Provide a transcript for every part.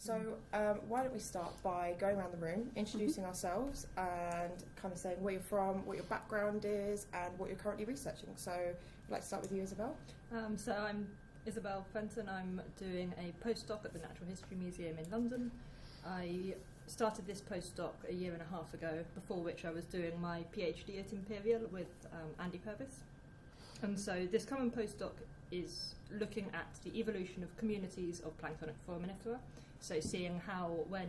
So why don't we start by going around the room, introducing ourselves and kind of saying where you're from, what your background is and what you're currently researching. So I'd like to start with you, Isabel. So I'm Isabel Fenton. I'm doing a postdoc at the Natural History Museum in London. I started this postdoc a year and a half ago, before which I was doing my PhD at Imperial with Andy Purvis. And so this common postdoc is looking at the evolution of communities of planktonic foraminifera. So seeing how, when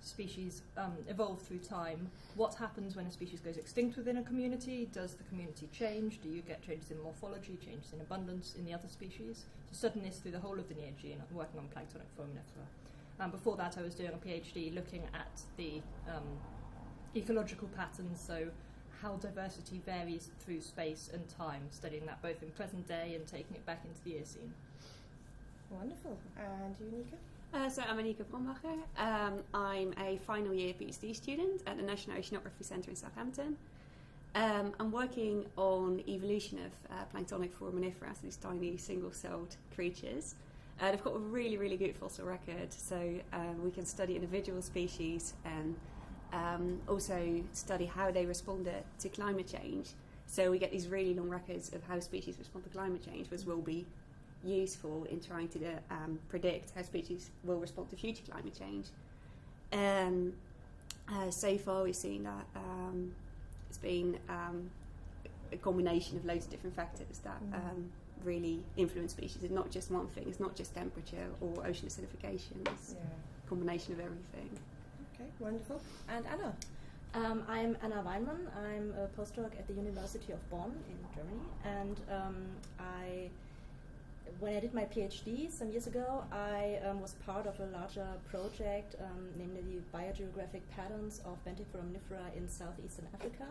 species evolve through time, what happens when a species goes extinct within a community? Does the community change? Do you get changes in morphology, changes in abundance in the other species? So studying this through the whole of the Neogene, working on planktonic foraminifera. Before that I was doing a PhD looking at the ecological patterns, so how diversity varies through space and time, studying that both in present day and taking it back into the Eocene. Wonderful. And you, Anieke? So I'm Anieke Brombacher. I'm a final year PhD student at the National Oceanography Centre in Southampton. I'm working on evolution of planktonic foraminifera, so these tiny single-celled creatures. They've got a really, really good fossil record, so we can study individual species and also study how they responded to climate change. So we get these really long records of how species respond to climate change, which will be useful in trying to predict how species will respond to future climate change. So far we've seen that it's been a combination of loads of different factors that really influence species. It's not just one thing, it's not just temperature or ocean acidification, it's a combination of everything. Okay, wonderful. And Anna? I'm Anna Weinmann. I'm a postdoc at the University of Bonn in Germany, and when I did my PhD some years ago, I was part of a larger project, namely the biogeographic patterns of benthic foraminifera in southeastern Africa.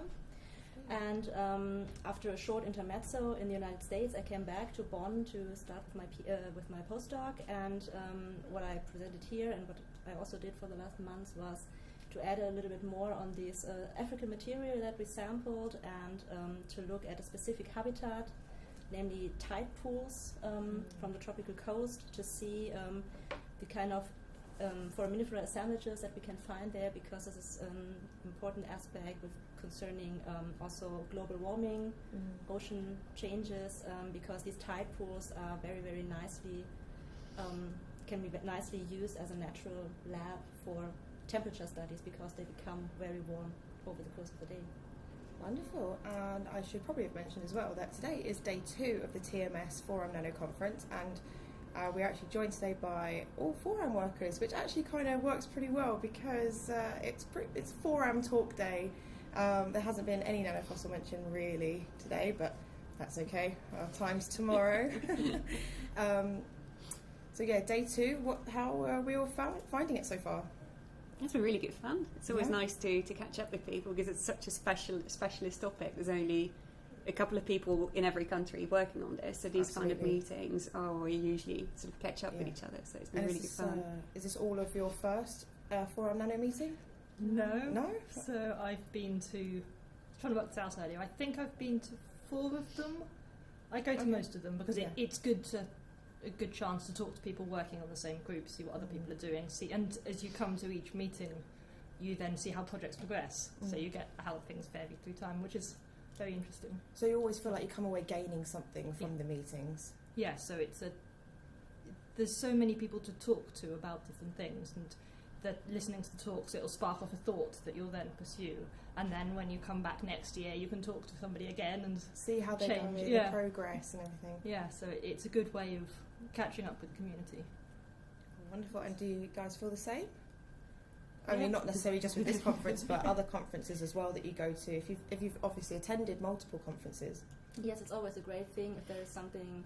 And after a short intermezzo in the United States, I came back to Bonn to start with my postdoc. And what I presented here and what I also did for the last months was to add a little bit more on this African material that we sampled and to look at a specific habitat, namely tide pools from the tropical coast, to see the kind of foraminifera assemblages that we can find there, because this is an important aspect concerning also global warming, ocean changes, because these tide pools are very, very nicely, can be nicely used as a natural lab for temperature studies, because they become very warm over the course of the day. Wonderful. And I should probably have mentioned as well that today is day 2 of the TMS Foram Nanno conference, and we're actually joined today by all Foram workers, which actually kind of works pretty well because it's Foram talk day. There hasn't been any nanofossil mention really today, but that's okay. Our time's tomorrow. So yeah, day 2. How are we all finding it so far? It's been really good fun. It's always nice to catch up with people, because it's such a specialist topic. There's only a couple of people in every country working on this, so these kind of meetings are where you usually sort of catch up with each other, so it's been really good fun. Is this all of your first Foram Nanno meeting? No. So I've been to, trying to work this out earlier, I think I've been to 4 of them. I go to most of them because it's a good chance to talk to people working on the same group, see what other people are doing, and as you come to each meeting, you then see how projects progress. So you get how things vary through time, which is very interesting. So you always feel like you come away gaining something from the meetings? Yeah, so there's so many people to talk to about different things, and that listening to the talks, it'll spark off a thought that you'll then pursue, and then when you come back next year you can talk to somebody again and see how they're going, the progress and everything. Yeah, so it's a good way of catching up with the community. Wonderful. And do you guys feel the same? I mean, not necessarily just with this conference, but other conferences as well that you go to, if you've obviously attended multiple conferences. Yes, it's always a great thing if there is something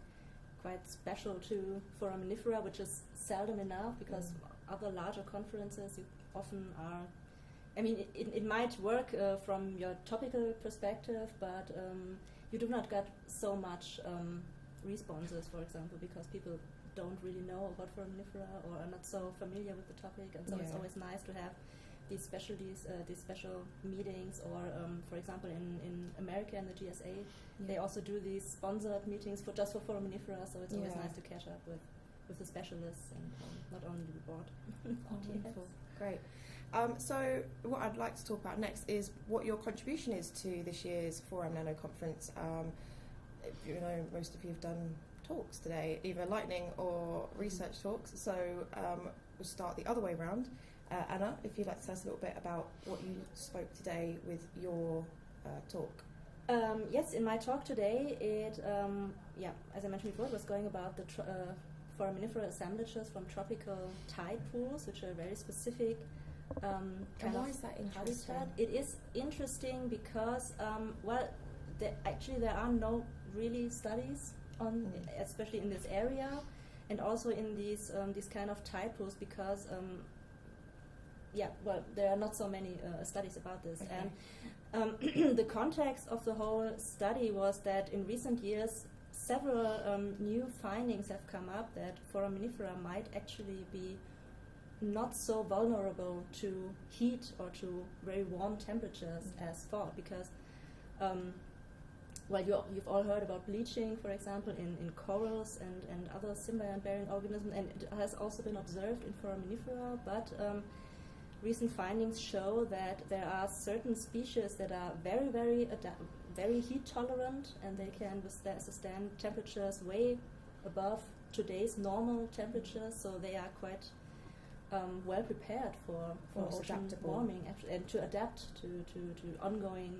quite special to foraminifera, which is seldom enough, because other larger conferences you often are, I mean, it might work from your topical perspective, but you do not get so much responses, for example, because people don't really know about foraminifera or are not so familiar with the topic, and so it's always nice to have these specialties, these special meetings, or for example in America and the GSA, they also do these sponsored meetings for just for foraminifera, so it's always nice to catch up with the specialists and not only the board. Wonderful, great. So what I'd like to talk about next is what your contribution is to this year's Foram Nanno conference. You know, most of you have done talks today, either lightning or research talks, so we'll start the other way around. Anna, if you'd like to tell us a little bit about what you spoke today with your talk. Yes, in my talk today, it, as I mentioned before, it was going about the Foraminifera assemblages from tropical tide pools, which are very specific And why is that interesting? habitat. It is interesting because, actually there are no really studies on, especially in this area, and also in these kind of tide pools because, there are not so many studies about this. Okay. And the context of the whole study was that in recent years, several new findings have come up that Foraminifera might actually be not so vulnerable to heat or to very warm temperatures as thought, because you've all heard about bleaching, for example, in corals and other symbiont-bearing organisms, and it has also been observed in Foraminifera, but recent findings show that there are certain species that are very, very very heat tolerant, and they can sustain temperatures way above today's normal temperatures, so they are quite well prepared for ocean warming and to adapt to ongoing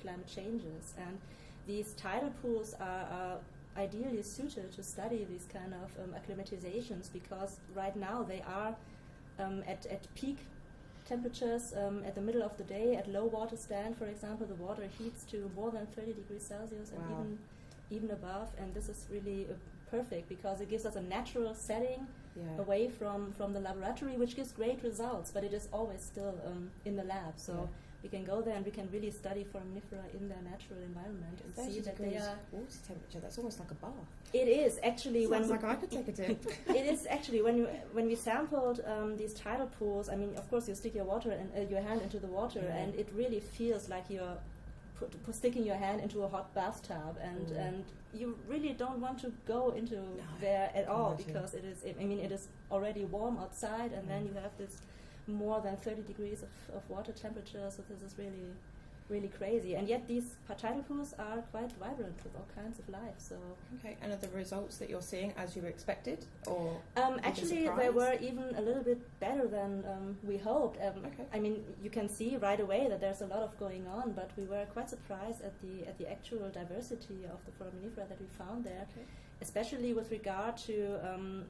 climate changes. And these tidal pools are ideally suited to study these kind of acclimatizations, because right now they are at peak temperatures at the middle of the day. At low water stand, for example, the water heats to more than 30 degrees Celsius and even above, and this is really perfect because it gives us a natural setting away from the laboratory, which gives great results, but it is always still in the lab, so we can go there and we can really study Foraminifera in their natural environment and see that they are water temperature. That's almost like a bath. It is actually Sounds like I could take a dip. It is actually when we sampled these tidal pools. I mean, of course, you stick your hand into the water, and it really feels like you're sticking your hand into a hot bathtub, and you really don't want to go into there at all, because it is already warm outside, and then you have this more than 30 degrees of water temperature, so this is really, really crazy. And yet these tidal pools are quite vibrant with all kinds of life. So okay, and are the results that you're seeing as you expected, or actually they were even a little bit better than we hoped. I mean, you can see right away that there's a lot of going on, but we were quite surprised at the actual diversity of the Foraminifera that we found there. Okay. Especially with regard to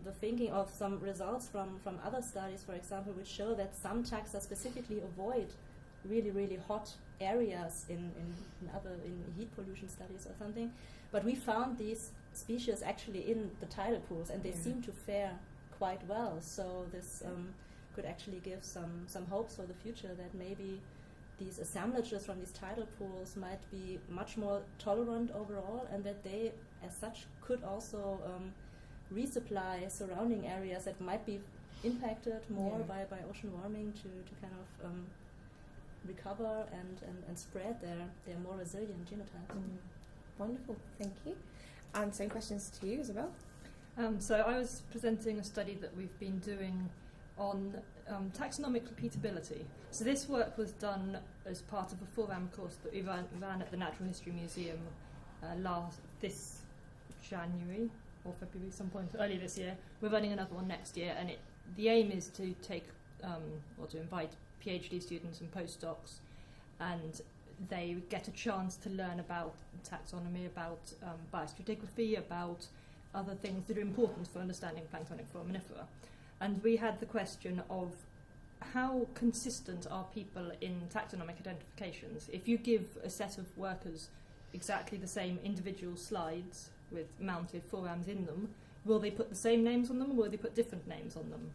the thinking of some results from other studies, for example, which show that some taxa specifically avoid really, really hot areas in heat pollution studies or something. But we found these species actually in the tidal pools, and they seem to fare quite well. So this could actually give some hopes for the future, that maybe these assemblages from these tidal pools might be much more tolerant overall, and that they, as such, could also resupply surrounding areas that might be impacted more by ocean warming to kind of recover and spread their more resilient genotypes. Wonderful, thank you. And same questions to you, Isabel. So I was presenting a study that we've been doing on taxonomic repeatability. So this work was done as part of a Foram course that we ran at the Natural History Museum this January or February, some point early this year. We're running another one next year, and the aim is to take or to invite PhD students and postdocs, and they get a chance to learn about taxonomy, about biostratigraphy, about other things that are important for understanding planktonic foraminifera. And we had the question of how consistent are people in taxonomic identifications? If you give a set of workers exactly the same individual slides with mounted forams in them, will they put the same names on them, or will they put different names on them?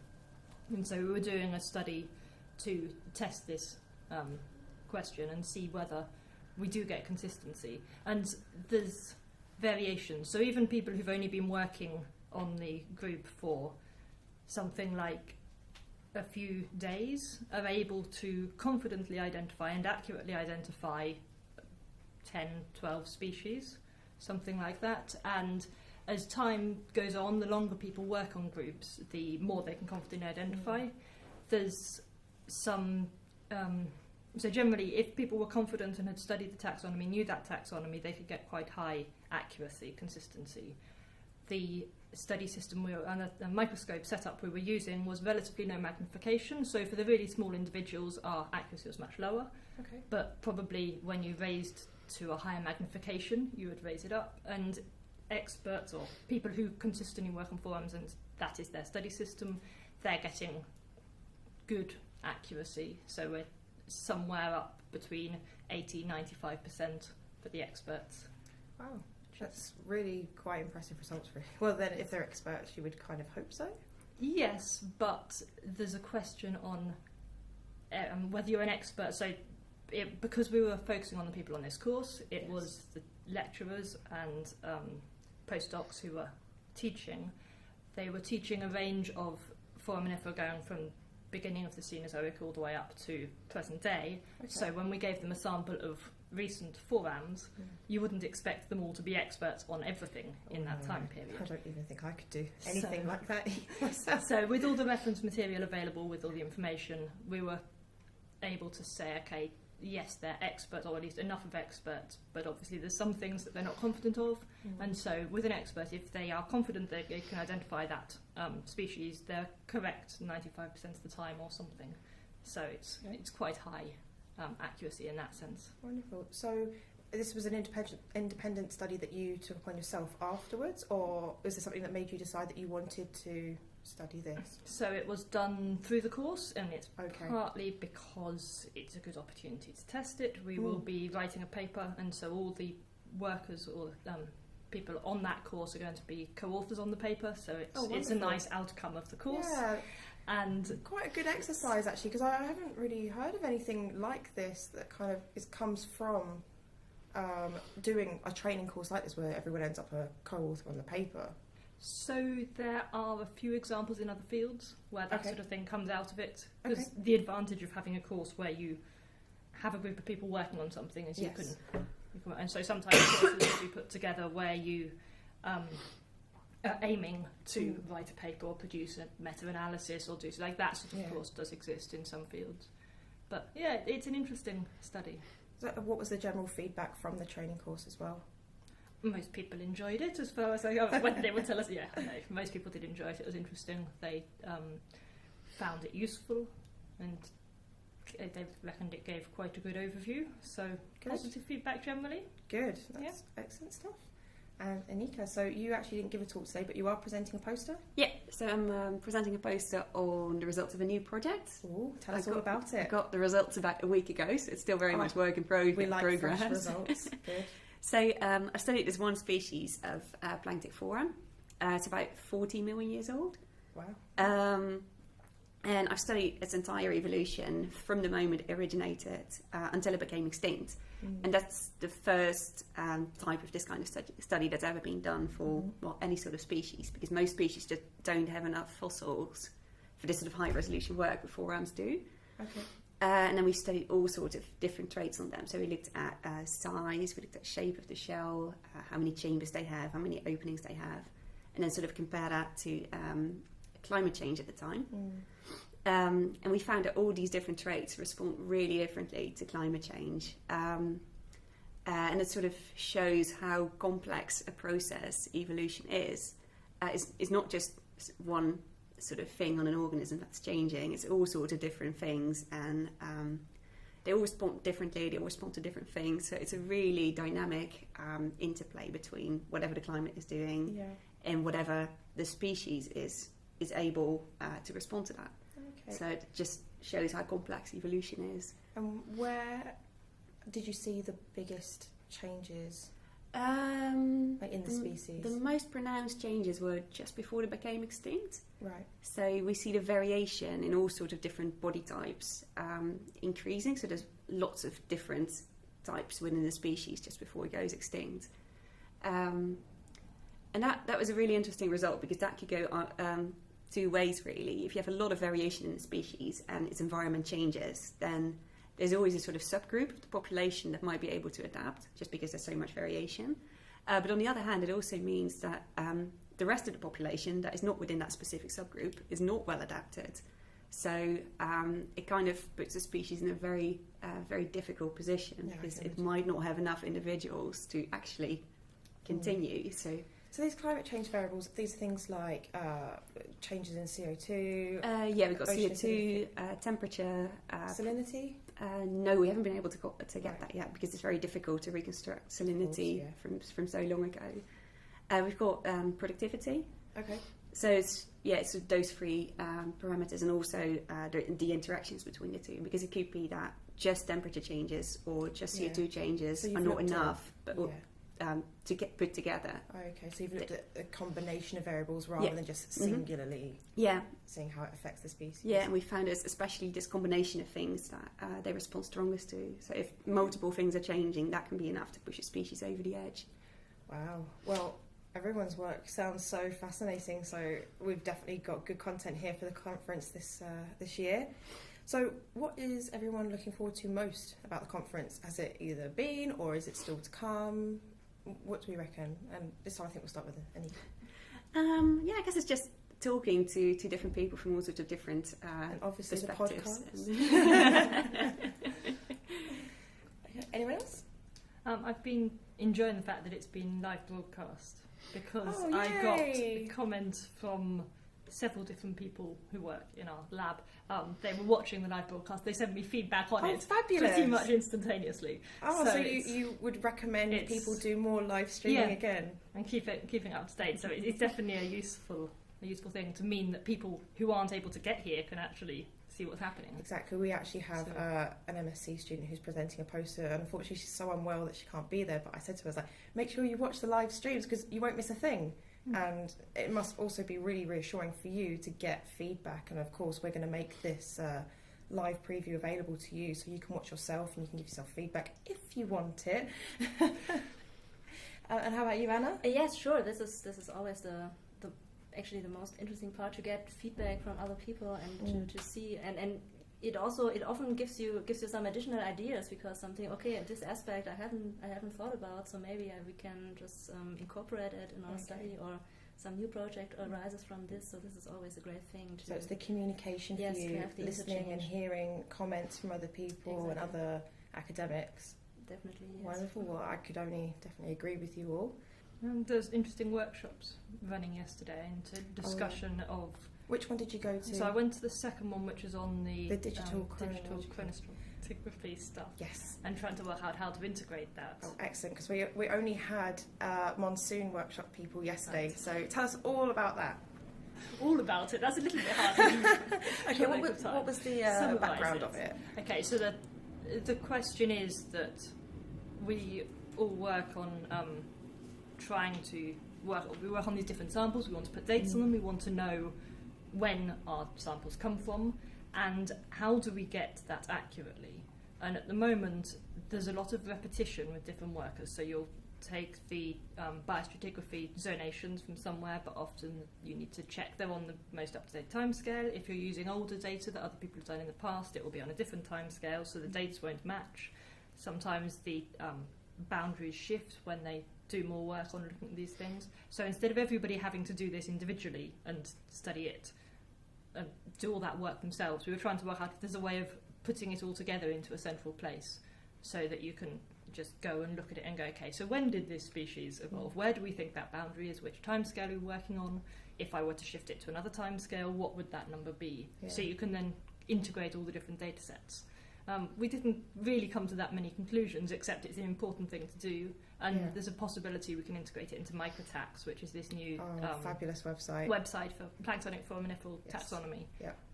And so we were doing a study to test this question and see whether we do get consistency. And there's variations. So even people who've only been working on the group for something like a few days are able to confidently identify and accurately identify 10, 12 species, something like that. And as time goes on, the longer people work on groups, the more they can confidently identify. There's some... so generally, if people were confident and had studied the taxonomy, knew that taxonomy, they could get quite high accuracy, consistency. The study system and the microscope setup we were using was relatively low magnification, so for the really small individuals our accuracy was much lower. Okay. But probably when you raised to a higher magnification, you would raise it up. And experts or people who consistently work on forums, and that is their study system, they're getting good accuracy. So we're somewhere up between 80-95% for the experts. Wow, that's really quite impressive results. Really. Well, then, if they're experts, you would kind of hope so. Yes, but there's a question on whether you're an expert. So, because we were focusing on the people on this course, it was the lecturers and postdocs who were teaching. They were teaching a range of foraminifera going from beginning of the Cenozoic all the way up to present day. Okay. So when we gave them a sample of recent forams, you wouldn't expect them all to be experts on everything in that time period. I don't even think I could do anything like that. So with all the reference material available, with all the information, we were able to say, okay, yes, they're experts, or at least enough of experts, but obviously there's some things that they're not confident of. And so with an expert, if they are confident that they can identify that species, they're correct 95% of the time or something. So it's quite high accuracy in that sense. Wonderful. So this was an independent study that you took upon yourself afterwards, or is there something that made you decide that you wanted to study this? So it was done through the course, and it's partly because it's a good opportunity to test it. We will be writing a paper, and so all the workers or people on that course are going to be co-authors on the paper, so it's a nice outcome of the course. Yeah. And quite a good exercise actually, because I haven't really heard of anything like this that kind of comes from doing a training course like this where everyone ends up a co-author on the paper. So there are a few examples in other fields where that sort of thing comes out of it. Because the advantage of having a course where you have a group of people working on something is you can, and so sometimes courses will be put together where you are aiming to write a paper or produce a meta-analysis or do like that sort of course does exist in some fields. But yeah, it's an interesting study. So what was the general feedback from the training course as well? Most people enjoyed it, as far as I go. When they would tell us, most people did enjoy it. It was interesting. They found it useful, and they reckoned it gave quite a good overview. So positive feedback generally. Good. That's excellent stuff. And Anieke, so you actually didn't give a talk today, but you are presenting a poster? Yeah, so I'm presenting a poster on the results of a new project. Ooh, tell us all about it. I got the results about a week ago, so it's still very much work in progress. We like fresh results. Good. So I studied this one species of Planktonic Foram. It's about 40 million years old. Wow. And I've studied its entire evolution from the moment it originated until it became extinct. And that's the first type of this kind of study that's ever been done for any sort of species, because most species just don't have enough fossils for this sort of high resolution work that forams do. Okay. And then we studied all sorts of different traits on them. So we looked at size, we looked at shape of the shell, how many chambers they have, how many openings they have, and then sort of compare that to climate change at the time. And we found that all these different traits respond really differently to climate change. And it sort of shows how complex a process evolution is. It's not just one sort of thing on an organism that's changing. It's all sorts of different things, and they all respond differently. They all respond to different things. So it's a really dynamic interplay between whatever the climate is doing and whatever the species is able to respond to that. Okay. So it just shows how complex evolution is. And where did you see the biggest changes? Like in the species? The most pronounced changes were just before they became extinct. Right. So we see the variation in all sorts of different body types increasing. So there's lots of different types within the species just before it goes extinct. And that was a really interesting result, because that could go two ways really. If you have a lot of variation in the species and its environment changes, then there's always a sort of subgroup of the population that might be able to adapt, just because there's so much variation. But on the other hand, it also means that the rest of the population that is not within that specific subgroup is not well adapted. So it kind of puts the species in a very, very difficult position, because it might not have enough individuals to actually continue. So these climate change variables, these things like changes in CO2. We've got CO2, temperature, salinity. No, we haven't been able to get that yet, because it's very difficult to reconstruct salinity from so long ago. We've got productivity. Okay. So it's those three parameters, and also the interactions between the two, because it could be that just temperature changes or just CO2 changes are not enough, to get put together. Okay, so you've looked at a combination of variables rather than just singularly seeing how it affects the species. Yeah, and we found especially this combination of things that they respond strongest to. So if multiple things are changing, that can be enough to push a species over the edge. Wow. Well, everyone's work sounds so fascinating, so we've definitely got good content here for the conference this year. So what is everyone looking forward to most about the conference? Has it either been, or is it still to come? What do we reckon? And this time I think we'll start with Anieke. I guess it's just talking to different people from all sorts of different and obviously perspectives. The podcast. Anyone else? I've been enjoying the fact that it's been live broadcast, because I got a comment from several different people who work in our lab. They were watching the live broadcast. They sent me feedback on it fabulous. Pretty much instantaneously. So you would recommend people do more live streaming again? And keeping up to date. So it's definitely a useful thing to mean that people who aren't able to get here can actually see what's happening. Exactly. We actually have an MSc student who's presenting a poster, and unfortunately she's so unwell that she can't be there, but I said to her, I was like, make sure you watch the live streams, because you won't miss a thing. And it must also be really reassuring for you to get feedback, and of course we're going to make this live preview available to you, so you can watch yourself and you can give yourself feedback if you want it. And how about you, Anna? Yes, sure. This is always actually the most interesting part, to get feedback from other people and to see, and it often gives you some additional ideas, because something, this aspect I haven't thought about, so maybe we can just incorporate it in our study, or some new project arises from this. So this is always a great thing. So it's the communication for you, listening and hearing comments from other people and other academics. Definitely, yes. Wonderful. Well, I could only definitely agree with you all. There's interesting workshops running yesterday into discussion of... Which one did you go to? So I went to the second one, which is on the digital chronostratigraphy stuff. Yes. And trying to work out how to integrate that. Oh, excellent, because we only had monsoon workshop people yesterday, so tell us all about that. All about it? That's a little bit hard. Okay, what was the background of it? Okay, so the question is that we all work on trying to work on these different samples. We want to put dates on them. We want to know when our samples come from, and how do we get that accurately. And at the moment there's a lot of repetition with different workers, so you'll take the biostratigraphy zonations from somewhere, but often you need to check they're on the most up-to-date timescale. If you're using older data that other people have done in the past, it will be on a different timescale, so the dates won't match. Sometimes the boundaries shift when they do more work on looking at these things. So instead of everybody having to do this individually and study it and do all that work themselves, we were trying to work out if there's a way of putting it all together into a central place, so that you can just go and look at it and go, okay, so when did this species evolve? Where do we think that boundary is? Which timescale are we working on? If I were to shift it to another timescale, what would that number be? So you can then integrate all the different data sets. We didn't really come to that many conclusions, except it's an important thing to do, and there's a possibility we can integrate it into Microtax, which is this new fabulous website for Planktonic Forams and African taxonomy.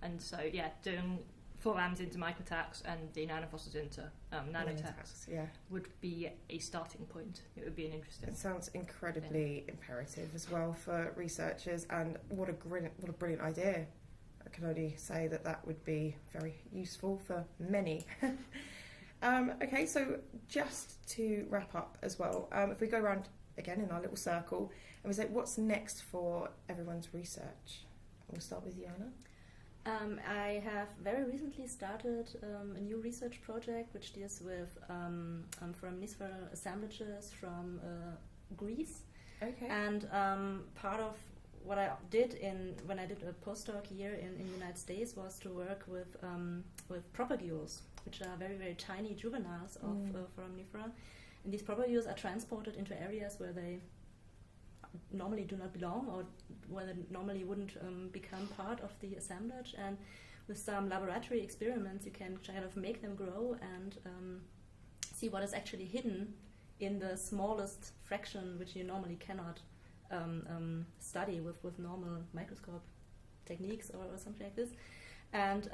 And so doing forams into Microtax and the nanofossils into Nanotax would be a starting point. It would be an interesting... It sounds incredibly imperative as well for researchers, and what a brilliant idea. I can only say that would be very useful for many. Okay, so just to wrap up as well, if we go around again in our little circle and we say, what's next for everyone's research? We'll start with you, Anna. I have very recently started a new research project which deals with foraminifera assemblages from Greece. Okay. And part of what I did when I did a postdoc year in the United States was to work with propagules, which are very, very tiny juveniles of Foraminifera. And these propagules are transported into areas where they normally do not belong, or where they normally wouldn't become part of the assemblage. And with some laboratory experiments, you can kind of make them grow and see what is actually hidden in the smallest fraction, which you normally cannot study with normal microscope techniques or something like this. And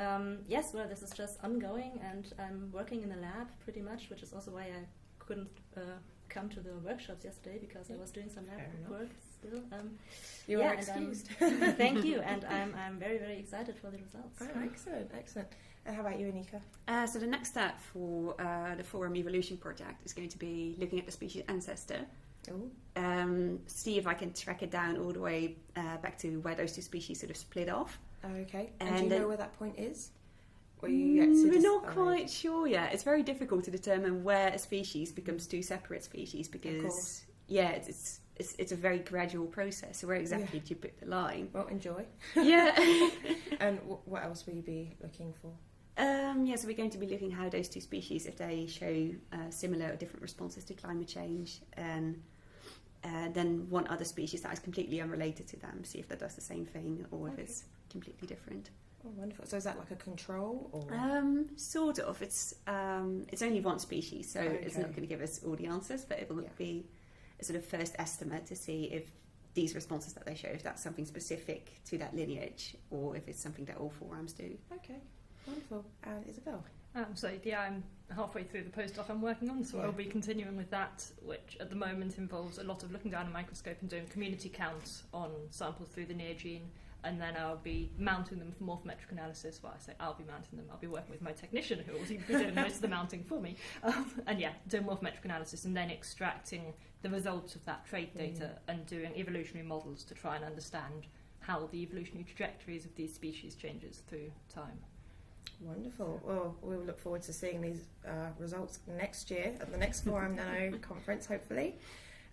yes, well, this is just ongoing, and I'm working in the lab pretty much, which is also why I couldn't come to the workshops yesterday, because I was doing some lab work still. You are excused. Thank you, and I'm very, very excited for the results. Oh, excellent, excellent. And how about you, Anieke? So the next step for the Forum Evolution project is going to be looking at the species ancestor. See if I can track it down all the way back to where those two species sort of split off. Okay. And do you know where that point is? Or you yet to we're not quite sure yet. It's very difficult to determine where a species becomes two separate species, because it's a very gradual process. So where exactly do you put the line? Well, enjoy. Yeah. And what else will you be looking for? So we're going to be looking how those two species, if they show similar or different responses to climate change, and then one other species that is completely unrelated to them, see if that does the same thing or if it's completely different. Oh, wonderful. So is that like a control, or? Sort of. It's only one species, so it's not going to give us all the answers, but it will be a sort of first estimate to see if these responses that they show, if that's something specific to that lineage, or if it's something that all forams do. Okay, wonderful. And Isabel? I'm halfway through the postdoc I'm working on, so I'll be continuing with that, which at the moment involves a lot of looking down a microscope and doing community counts on samples through the Neogene, and then I'll be mounting them for morphometric analysis. Well, I say I'll be mounting them, I'll be working with my technician who will be doing most of the mounting for me. Doing morphometric analysis and then extracting the results of that trait data and doing evolutionary models to try and understand how the evolutionary trajectories of these species changes through time. Wonderful. Well, we will look forward to seeing these results next year at the next Foram Nanno conference, hopefully.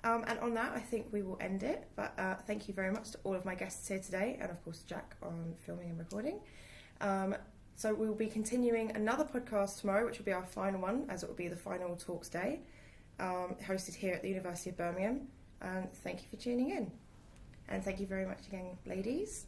And on that, I think we will end it. But thank you very much to all of my guests here today, and of course Jack on filming and recording. So we will be continuing another podcast tomorrow, which will be our final one, as it will be the final talks day, hosted here at the University of Birmingham. And thank you for tuning in. And thank you very much again, ladies.